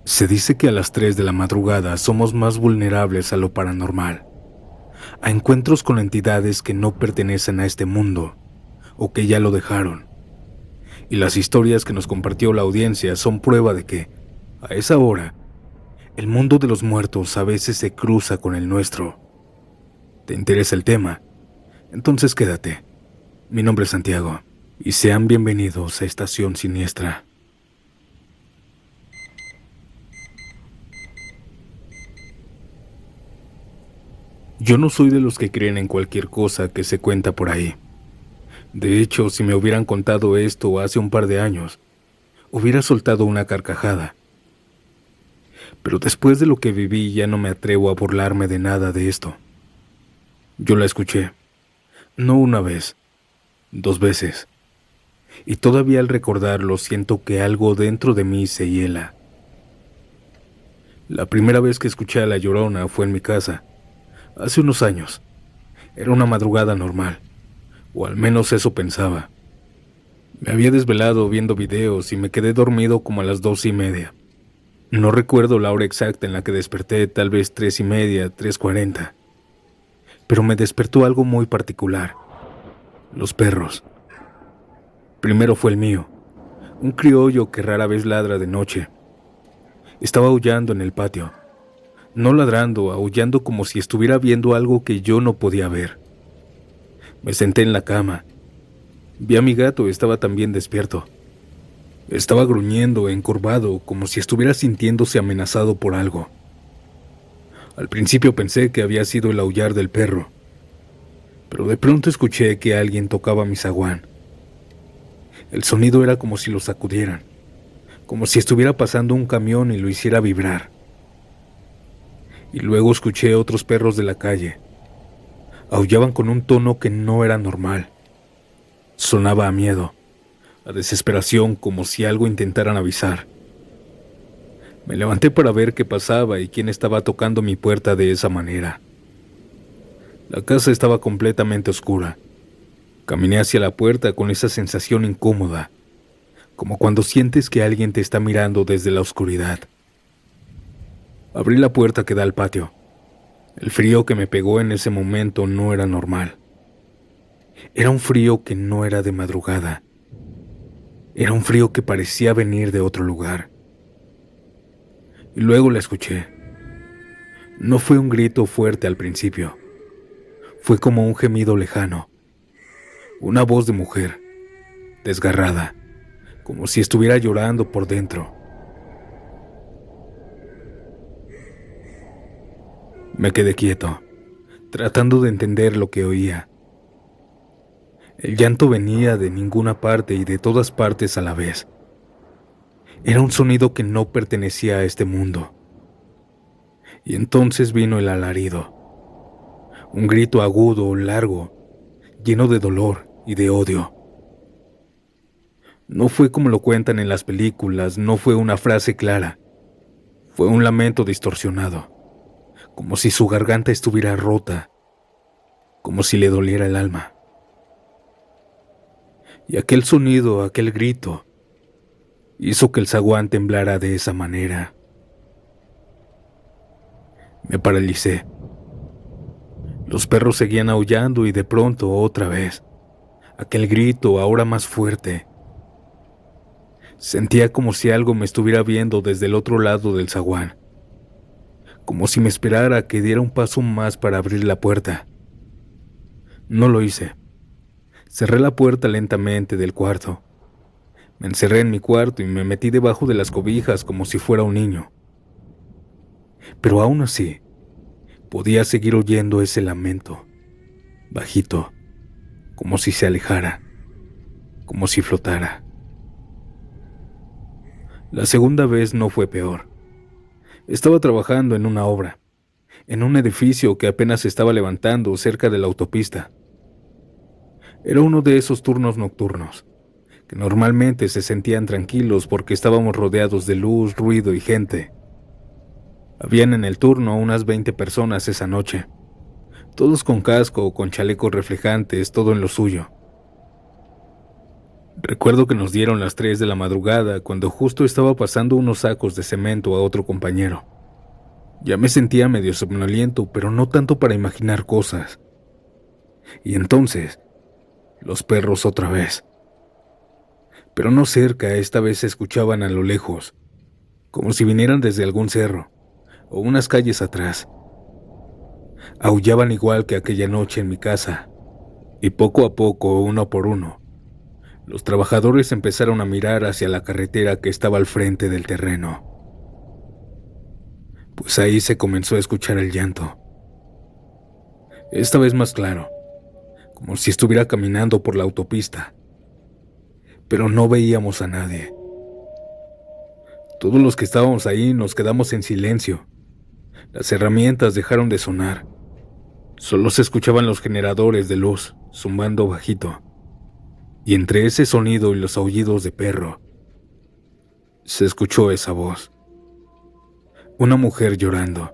Se dice que a las 3 de la madrugada somos más vulnerables a lo paranormal, a encuentros con entidades que no pertenecen a este mundo o que ya lo dejaron. Y las historias que nos compartió la audiencia son prueba de que, a esa hora, el mundo de los muertos a veces se cruza con el nuestro. ¿Te interesa el tema? Entonces quédate. Mi nombre es Santiago y sean bienvenidos a Estación Siniestra. Yo no soy de los que creen en cualquier cosa que se cuenta por ahí. De hecho, si me hubieran contado esto hace un par de años, hubiera soltado una carcajada. Pero después de lo que viví ya no me atrevo a burlarme de nada de esto. Yo la escuché, no una vez, 2 veces. Y todavía al recordarlo siento que algo dentro de mí se hiela. La primera vez que escuché a La Llorona fue en mi casa, hace unos años. Era una madrugada normal, o al menos eso pensaba. Me había desvelado viendo videos y me quedé dormido como a las 2:30. No recuerdo la hora exacta en la que desperté, tal vez 3:30, 3:40. Pero me despertó algo muy particular. Los perros. Primero fue el mío, un criollo que rara vez ladra de noche. Estaba aullando en el patio. No ladrando, aullando como si estuviera viendo algo que yo no podía ver. Me senté en la cama. Vi a mi gato, estaba también despierto. Estaba gruñendo, encorvado, como si estuviera sintiéndose amenazado por algo. Al principio pensé que había sido el aullar del perro, pero de pronto escuché que alguien tocaba mi zaguán. El sonido era como si lo sacudieran, como si estuviera pasando un camión y lo hiciera vibrar. Y luego escuché otros perros de la calle. Aullaban con un tono que no era normal. Sonaba a miedo, a desesperación, como si algo intentaran avisar. Me levanté para ver qué pasaba y quién estaba tocando mi puerta de esa manera. La casa estaba completamente oscura. Caminé hacia la puerta con esa sensación incómoda, como cuando sientes que alguien te está mirando desde la oscuridad. Abrí la puerta que da al patio. El frío que me pegó en ese momento no era normal. Era un frío que no era de madrugada. Era un frío que parecía venir de otro lugar. Y luego la escuché. No fue un grito fuerte al principio. Fue como un gemido lejano. Una voz de mujer, desgarrada, como si estuviera llorando por dentro. Me quedé quieto, tratando de entender lo que oía. El llanto venía de ninguna parte y de todas partes a la vez. Era un sonido que no pertenecía a este mundo. Y entonces vino el alarido. Un grito agudo, largo, lleno de dolor y de odio. No fue como lo cuentan en las películas, no fue una frase clara. Fue un lamento distorsionado, como si su garganta estuviera rota, como si le doliera el alma. Y aquel sonido, aquel grito, hizo que el zaguán temblara de esa manera. Me paralicé. Los perros seguían aullando y de pronto otra vez. Aquel grito, ahora más fuerte. Sentía como si algo me estuviera viendo desde el otro lado del zaguán. Como si me esperara a que diera un paso más para abrir la puerta. No lo hice. Cerré la puerta lentamente del cuarto. Me encerré en mi cuarto y me metí debajo de las cobijas como si fuera un niño. Pero aún así, podía seguir oyendo ese lamento, bajito, como si se alejara, como si flotara. La segunda vez no fue peor. Estaba trabajando en una obra, en un edificio que apenas se estaba levantando cerca de la autopista. Era uno de esos turnos nocturnos, que normalmente se sentían tranquilos porque estábamos rodeados de luz, ruido y gente. Habían en el turno unas 20 personas esa noche, todos con casco o con chalecos reflejantes, todo en lo suyo. Recuerdo que nos dieron las 3 de la madrugada cuando justo estaba pasando unos sacos de cemento a otro compañero. Ya me sentía medio somnoliento, pero no tanto para imaginar cosas. Y entonces, los perros otra vez. Pero no cerca, esta vez se escuchaban a lo lejos, como si vinieran desde algún cerro o unas calles atrás. Aullaban igual que aquella noche en mi casa, y poco a poco, uno por uno, los trabajadores empezaron a mirar hacia la carretera que estaba al frente del terreno. Pues ahí se comenzó a escuchar el llanto. Esta vez más claro, como si estuviera caminando por la autopista. Pero no veíamos a nadie. Todos los que estábamos ahí nos quedamos en silencio. Las herramientas dejaron de sonar. Solo se escuchaban los generadores de luz, zumbando bajito. Y entre ese sonido y los aullidos de perro, se escuchó esa voz. Una mujer llorando.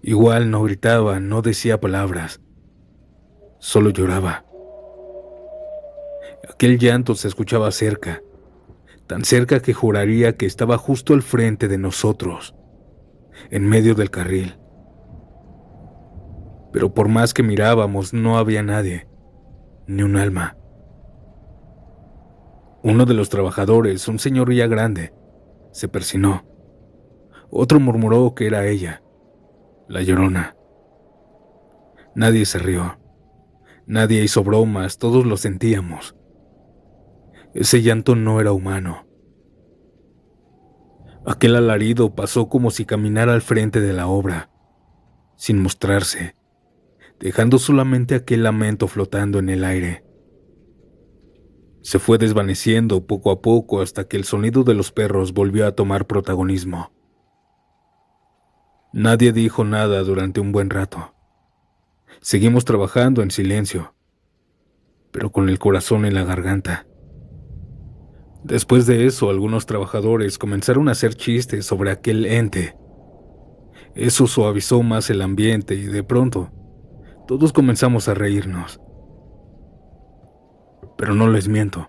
Igual no gritaba, no decía palabras. Solo lloraba. Aquel llanto se escuchaba cerca, tan cerca que juraría que estaba justo al frente de nosotros, en medio del carril. Pero por más que mirábamos, no había nadie, ni un alma. Uno de los trabajadores, un señor ya grande, se persinó. Otro murmuró que era ella, la Llorona. Nadie se rió. Nadie hizo bromas, todos lo sentíamos. Ese llanto no era humano. Aquel alarido pasó como si caminara al frente de la obra, sin mostrarse, dejando solamente aquel lamento flotando en el aire. Se fue desvaneciendo poco a poco hasta que el sonido de los perros volvió a tomar protagonismo. Nadie dijo nada durante un buen rato. Seguimos trabajando en silencio, pero con el corazón en la garganta. Después de eso, algunos trabajadores comenzaron a hacer chistes sobre aquel ente. Eso suavizó más el ambiente y de pronto, todos comenzamos a reírnos. Pero no les miento.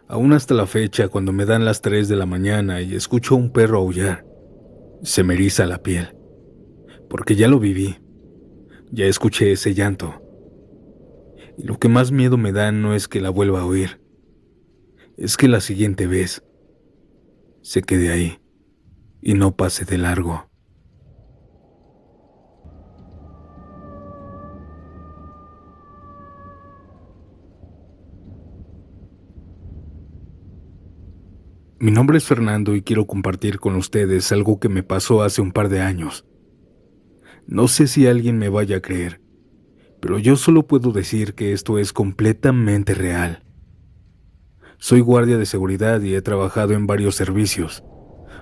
Aún hasta la fecha, cuando me dan las 3 de la mañana y escucho a un perro aullar, se me eriza la piel. Porque ya lo viví. Ya escuché ese llanto. Y lo que más miedo me da no es que la vuelva a oír. Es que la siguiente vez se quede ahí y no pase de largo. Mi nombre es Fernando y quiero compartir con ustedes algo que me pasó hace un par de años. No sé si alguien me vaya a creer, pero yo solo puedo decir que esto es completamente real. Soy guardia de seguridad y he trabajado en varios servicios,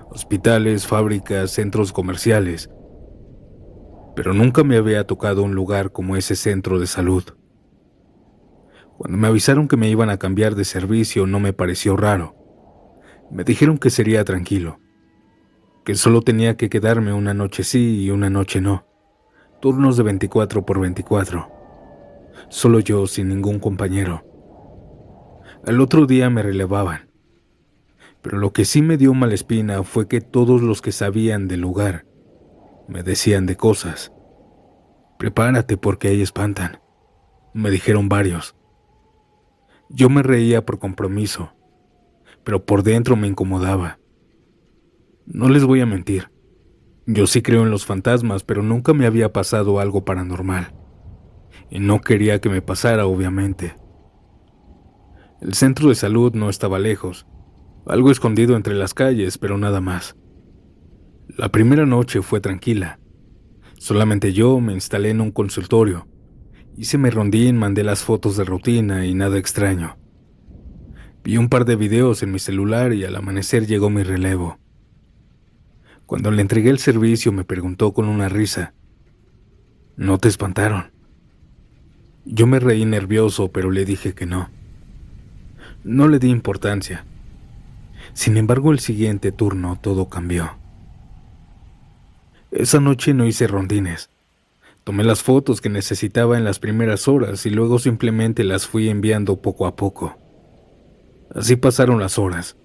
hospitales, fábricas, centros comerciales, pero nunca me había tocado un lugar como ese centro de salud. Cuando me avisaron que me iban a cambiar de servicio no me pareció raro. Me dijeron que sería tranquilo, que solo tenía que quedarme una noche sí y una noche no, turnos de 24 por 24, solo yo sin ningún compañero. Al otro día me relevaban, pero lo que sí me dio mala espina fue que todos los que sabían del lugar me decían de cosas. Prepárate porque ahí espantan, me dijeron varios. Yo me reía por compromiso, pero por dentro me incomodaba. No les voy a mentir, yo sí creo en los fantasmas, pero nunca me había pasado algo paranormal. Y no quería que me pasara, obviamente. El centro de salud no estaba lejos, algo escondido entre las calles, pero nada más. La primera noche fue tranquila. Solamente yo me instalé en un consultorio. Hice mi rondín, mandé las fotos de rutina y nada extraño. Vi un par de videos en mi celular y al amanecer llegó mi relevo. Cuando le entregué el servicio me preguntó con una risa: ¿No te espantaron? Yo me reí nervioso, pero le dije que no. No le di importancia. Sin embargo, el siguiente turno todo cambió. Esa noche no hice rondines. Tomé las fotos que necesitaba en las primeras horas y luego simplemente las fui enviando poco a poco. Así pasaron las horas,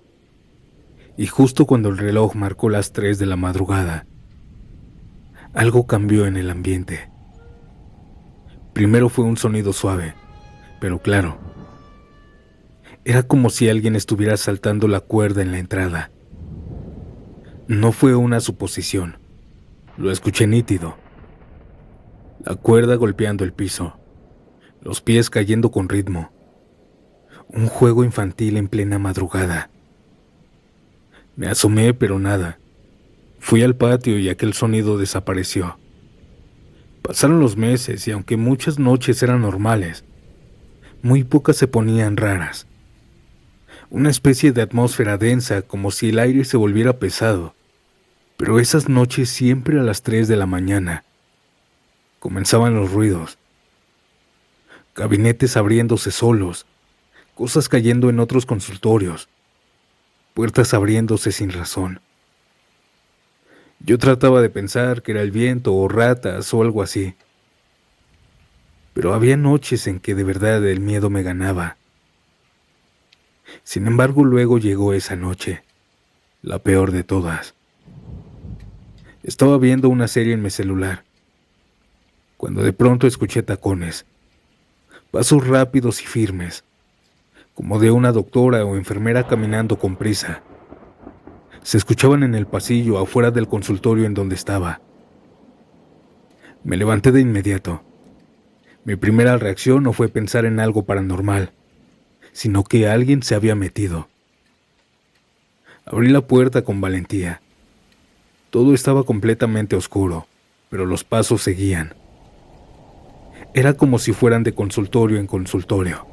y justo cuando el reloj marcó las 3 de la madrugada, algo cambió en el ambiente. Primero fue un sonido suave, pero claro. Era como si alguien estuviera saltando la cuerda en la entrada. No fue una suposición, lo escuché nítido. La cuerda golpeando el piso, los pies cayendo con ritmo. Un juego infantil en plena madrugada. Me asomé, pero nada. Fui al patio y aquel sonido desapareció. Pasaron los meses y aunque muchas noches eran normales, muy pocas se ponían raras. Una especie de atmósfera densa, como si el aire se volviera pesado. Pero esas noches, siempre a las 3 de la mañana, comenzaban los ruidos. Gabinetes abriéndose solos, cosas cayendo en otros consultorios, puertas abriéndose sin razón. Yo trataba de pensar que era el viento o ratas o algo así. Pero había noches en que de verdad el miedo me ganaba. Sin embargo, luego llegó esa noche, la peor de todas. Estaba viendo una serie en mi celular, cuando de pronto escuché tacones, pasos rápidos y firmes, como de una doctora o enfermera caminando con prisa. Se escuchaban en el pasillo afuera del consultorio en donde estaba. Me levanté de inmediato. Mi primera reacción no fue pensar en algo paranormal, sino que alguien se había metido. Abrí la puerta con valentía. Todo estaba completamente oscuro, pero los pasos seguían. Era como si fueran de consultorio en consultorio.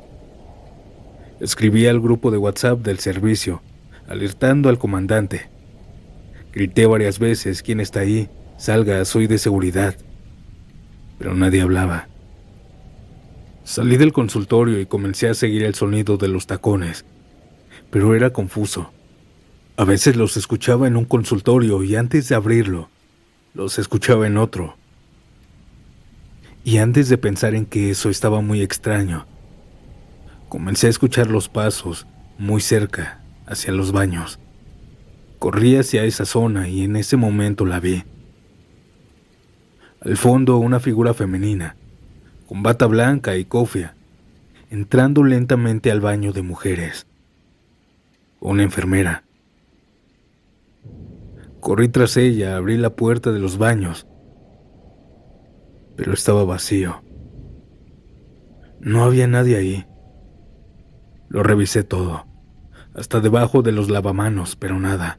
Escribí al grupo de WhatsApp del servicio, alertando al comandante. Grité varias veces: ¿quién está ahí? Salga, soy de seguridad. Pero nadie hablaba. Salí del consultorio y comencé a seguir el sonido de los tacones, pero era confuso. A veces los escuchaba en un consultorio y antes de abrirlo, los escuchaba en otro. Y antes de pensar en que eso estaba muy extraño, comencé a escuchar los pasos muy cerca, hacia los baños. Corrí hacia esa zona y en ese momento la vi. Al fondo, una figura femenina, con bata blanca y cofia, entrando lentamente al baño de mujeres. Una enfermera. Corrí tras ella, abrí la puerta de los baños, pero estaba vacío. No había nadie ahí. Lo revisé todo, hasta debajo de los lavamanos, pero nada.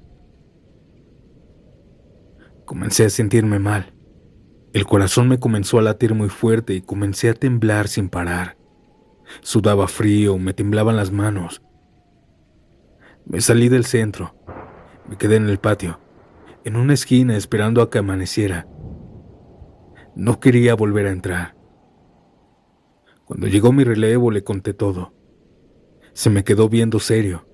Comencé a sentirme mal. El corazón me comenzó a latir muy fuerte y comencé a temblar sin parar. Sudaba frío, me temblaban las manos. Me salí del centro, me quedé en el patio, en una esquina esperando a que amaneciera. No quería volver a entrar. Cuando llegó mi relevo le conté todo. Se me quedó viendo serio.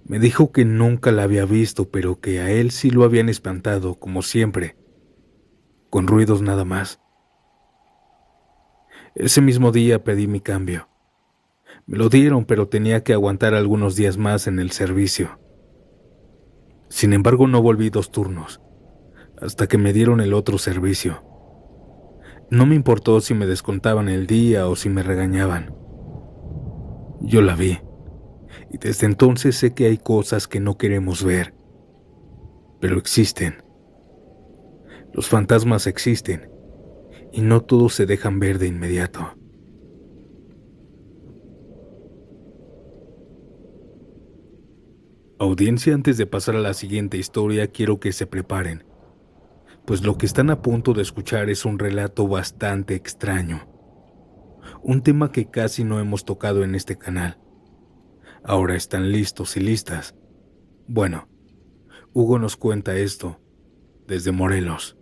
Me dijo que nunca la había visto, pero que a él sí lo habían espantado, como siempre, con ruidos nada más. Ese mismo día pedí mi cambio. Me lo dieron, pero tenía que aguantar algunos días más en el servicio. Sin embargo, no volví 2 turnos, hasta que me dieron el otro servicio. No me importó si me descontaban el día o si me regañaban. Yo la vi, y desde entonces sé que hay cosas que no queremos ver, pero existen. Los fantasmas existen, y no todos se dejan ver de inmediato. Audiencia, antes de pasar a la siguiente historia, quiero que se preparen, pues lo que están a punto de escuchar es un relato bastante extraño. Un tema que casi no hemos tocado en este canal. Ahora están listos y listas. Bueno, Hugo nos cuenta esto desde Morelos.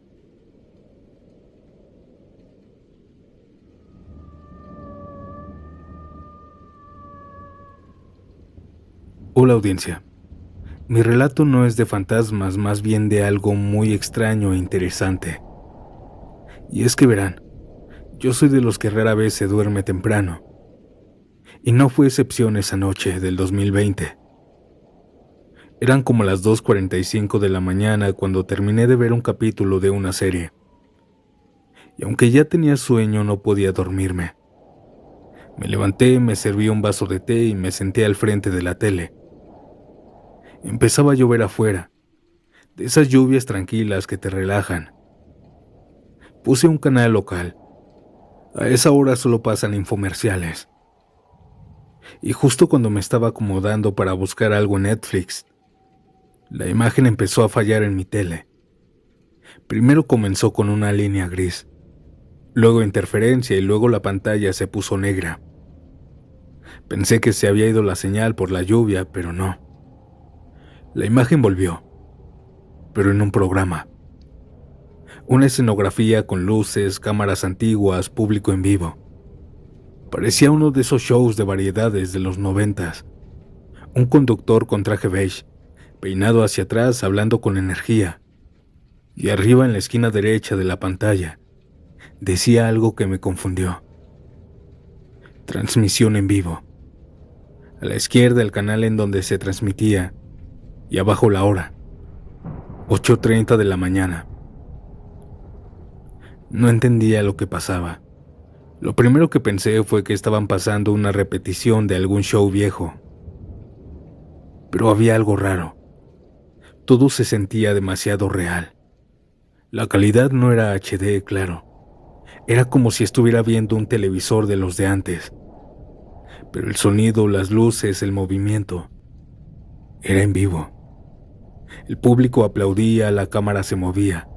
Hola audiencia. Mi relato no es de fantasmas, más bien de algo muy extraño e interesante. Y es que verán, yo soy de los que rara vez se duerme temprano. Y no fue excepción esa noche del 2020. Eran como las 2:45 de la mañana cuando terminé de ver un capítulo de una serie. Y aunque ya tenía sueño, no podía dormirme. Me levanté, me serví un vaso de té y me senté al frente de la tele. Empezaba a llover afuera, de esas lluvias tranquilas que te relajan. Puse un canal local. A esa hora solo pasan infomerciales. Y justo cuando me estaba acomodando para buscar algo en Netflix, la imagen empezó a fallar en mi tele. Primero comenzó con una línea gris, luego interferencia y luego la pantalla se puso negra. Pensé que se había ido la señal por la lluvia, pero no. La imagen volvió, pero en un programa. Una escenografía con luces, cámaras antiguas, público en vivo. Parecía uno de esos shows de variedades de los 90. Un conductor con traje beige, peinado hacia atrás, hablando con energía. Y arriba en la esquina derecha de la pantalla, decía algo que me confundió. Transmisión en vivo. A la izquierda el canal en donde se transmitía, y abajo la hora. 8:30 de la mañana. No entendía lo que pasaba. Lo primero que pensé fue que estaban pasando una repetición de algún show viejo. Pero había algo raro. Todo se sentía demasiado real. La calidad no era HD, claro. Era como si estuviera viendo un televisor de los de antes. Pero el sonido, las luces, el movimiento, era en vivo. El público aplaudía, la cámara se movía.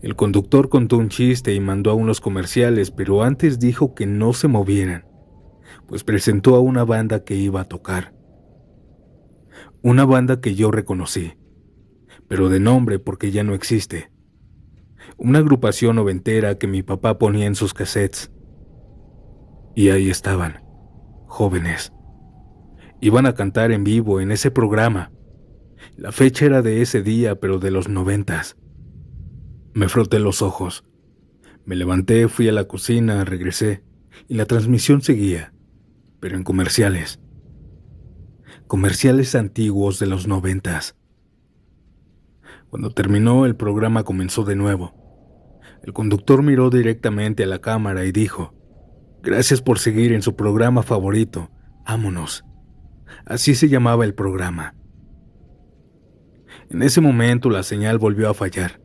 El conductor contó un chiste y mandó a unos comerciales, pero antes dijo que no se movieran, pues presentó a una banda que iba a tocar. Una banda que yo reconocí, pero de nombre porque ya no existe. Una agrupación noventera que mi papá ponía en sus cassettes. Y ahí estaban, jóvenes. Iban a cantar en vivo en ese programa. La fecha era de ese día, pero de los 90. Me froté los ojos. Me levanté, fui a la cocina, regresé, y la transmisión seguía, pero en comerciales. Comerciales antiguos de los 90. Cuando terminó, el programa comenzó de nuevo. El conductor miró directamente a la cámara y dijo: «Gracias por seguir en su programa favorito, ámonos». Así se llamaba el programa. En ese momento la señal volvió a fallar.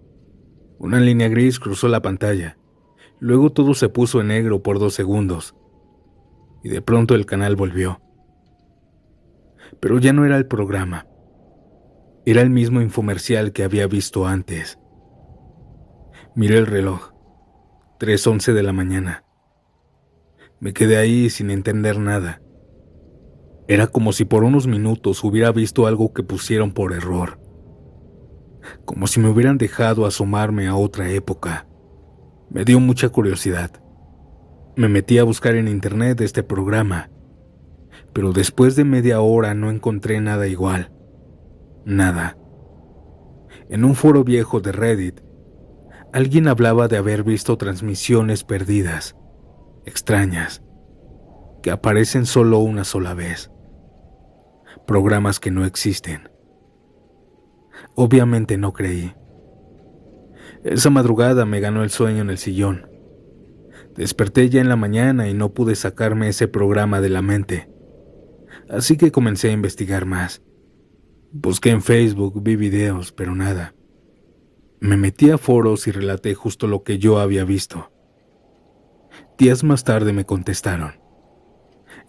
Una línea gris cruzó la pantalla. Luego todo se puso en negro por 2 segundos. Y de pronto el canal volvió. Pero ya no era el programa. Era el mismo infomercial que había visto antes. Miré el reloj. 3:11 de la mañana. Me quedé ahí sin entender nada. Era como si por unos minutos hubiera visto algo que pusieron por error. Como si me hubieran dejado asomarme a otra época. Me dio mucha curiosidad. Me metí a buscar en internet este programa, pero después de media hora no encontré nada igual. Nada. En un foro viejo de Reddit, alguien hablaba de haber visto transmisiones perdidas, extrañas, que aparecen solo una sola vez. Programas que no existen. Obviamente no creí. Esa madrugada me ganó el sueño en el sillón. Desperté ya en la mañana y no pude sacarme ese programa de la mente. Así que comencé a investigar más. Busqué en Facebook, vi videos, pero nada. Me metí a foros y relaté justo lo que yo había visto. Días más tarde me contestaron.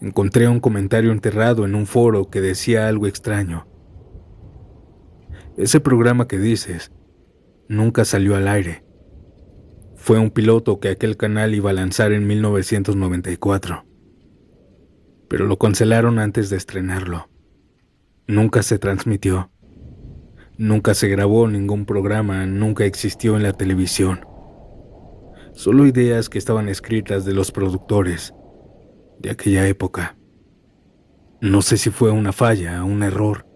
Encontré un comentario enterrado en un foro que decía algo extraño. Ese programa que dices nunca salió al aire. Fue un piloto que aquel canal iba a lanzar en 1994. Pero lo cancelaron antes de estrenarlo. Nunca se transmitió. Nunca se grabó ningún programa, nunca existió en la televisión. Solo ideas que estaban escritas de los productores de aquella época. No sé si fue una falla, un error,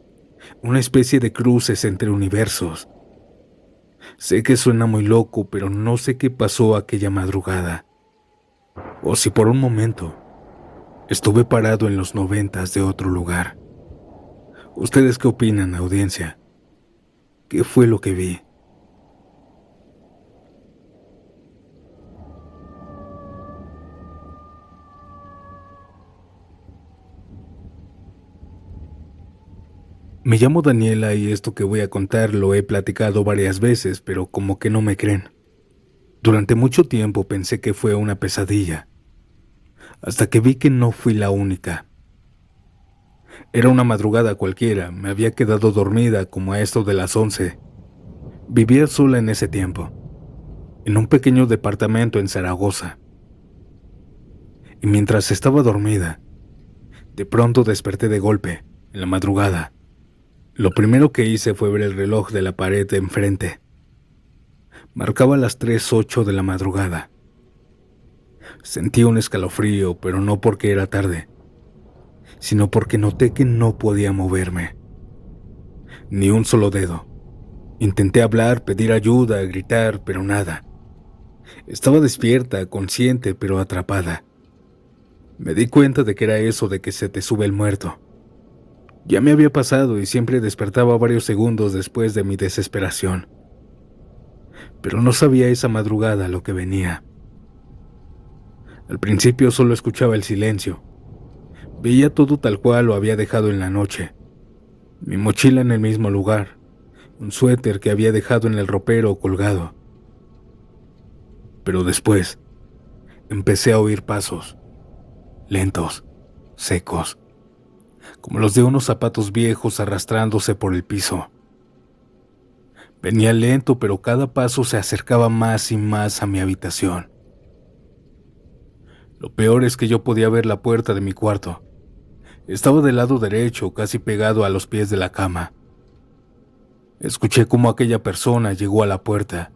una especie de cruces entre universos. Sé que suena muy loco, pero no sé qué pasó aquella madrugada. O si por un momento Estuve parado en los 90s de otro lugar. ¿Ustedes qué opinan, audiencia? ¿Qué fue lo que vi? Me llamo Daniela y esto que voy a contar lo he platicado varias veces, pero como que no me creen. Durante mucho tiempo pensé que fue una pesadilla, hasta que vi que no fui la única. Era una madrugada cualquiera, me había quedado dormida como a esto de las 11. Vivía sola en ese tiempo, en un pequeño departamento en Zaragoza. Y mientras estaba dormida, de pronto desperté de golpe, en la madrugada. Lo primero que hice fue ver el reloj de la pared de enfrente. Marcaba las 3:08 de la madrugada. Sentí un escalofrío, pero no porque era tarde, sino porque noté que no podía moverme. Ni un solo dedo. Intenté hablar, pedir ayuda, gritar, pero nada. Estaba despierta, consciente, pero atrapada. Me di cuenta de que era eso de que se te sube el muerto. Ya me había pasado y siempre despertaba varios segundos después de mi desesperación. Pero no sabía esa madrugada lo que venía. Al principio solo escuchaba el silencio. Veía todo tal cual lo había dejado en la noche. Mi mochila en el mismo lugar, un suéter que había dejado en el ropero colgado. Pero después, empecé a oír pasos, lentos, secos, como los de unos zapatos viejos arrastrándose por el piso. Venía lento, pero cada paso se acercaba más y más a mi habitación. Lo peor es que yo podía ver la puerta de mi cuarto. Estaba del lado derecho, casi pegado a los pies de la cama. Escuché cómo aquella persona llegó a la puerta,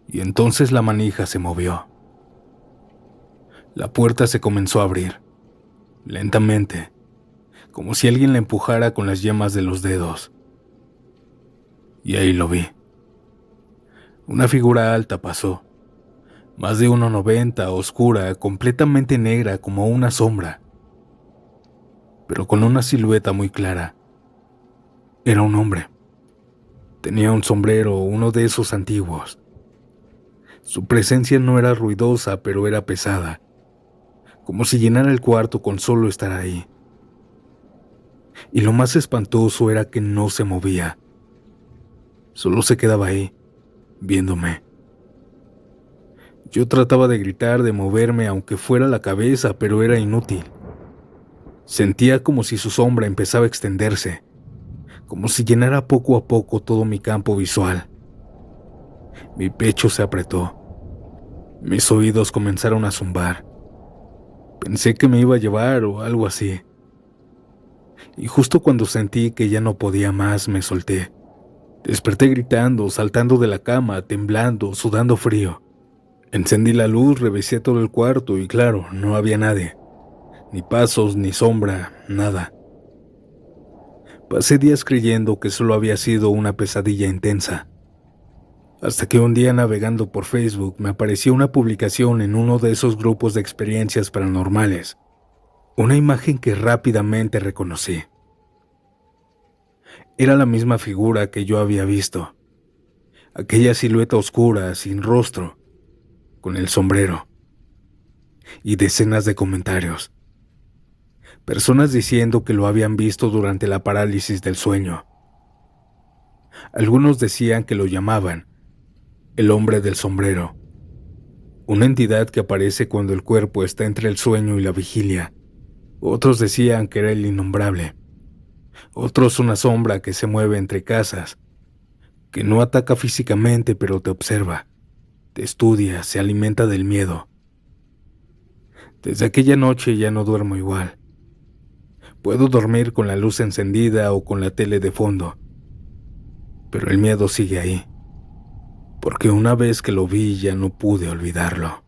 y entonces la manija se movió. La puerta se comenzó a abrir, lentamente, como si alguien la empujara con las yemas de los dedos. Y ahí lo vi. Una figura alta pasó, más de 1,90, oscura, completamente negra como una sombra, pero con una silueta muy clara. Era un hombre. Tenía un sombrero, uno de esos antiguos. Su presencia no era ruidosa, pero era pesada, como si llenara el cuarto con solo estar ahí. Y lo más espantoso era que no se movía. Solo se quedaba ahí, viéndome. Yo trataba de gritar, de moverme, aunque fuera la cabeza, pero era inútil. Sentía como si su sombra empezaba a extenderse, como si llenara poco a poco todo mi campo visual. Mi pecho se apretó. Mis oídos comenzaron a zumbar. Pensé que me iba a llevar o algo así. Y justo cuando sentí que ya no podía más, me solté. Desperté gritando, saltando de la cama, temblando, sudando frío. Encendí la luz, revisé todo el cuarto y claro, no había nadie. Ni pasos, ni sombra, nada. Pasé días creyendo que solo había sido una pesadilla intensa. Hasta que un día navegando por Facebook me apareció una publicación en uno de esos grupos de experiencias paranormales. Una imagen que rápidamente reconocí. Era la misma figura que yo había visto. Aquella silueta oscura, sin rostro, con el sombrero. Y decenas de comentarios. Personas diciendo que lo habían visto durante la parálisis del sueño. Algunos decían que lo llamaban el hombre del sombrero, una entidad que aparece cuando el cuerpo está entre el sueño y la vigilia. Otros decían que era el innombrable. Otros una sombra que se mueve entre casas, que no ataca físicamente pero te observa, te estudia, se alimenta del miedo. Desde aquella noche ya no duermo igual. Puedo dormir con la luz encendida o con la tele de fondo, pero el miedo sigue ahí, porque una vez que lo vi ya no pude olvidarlo.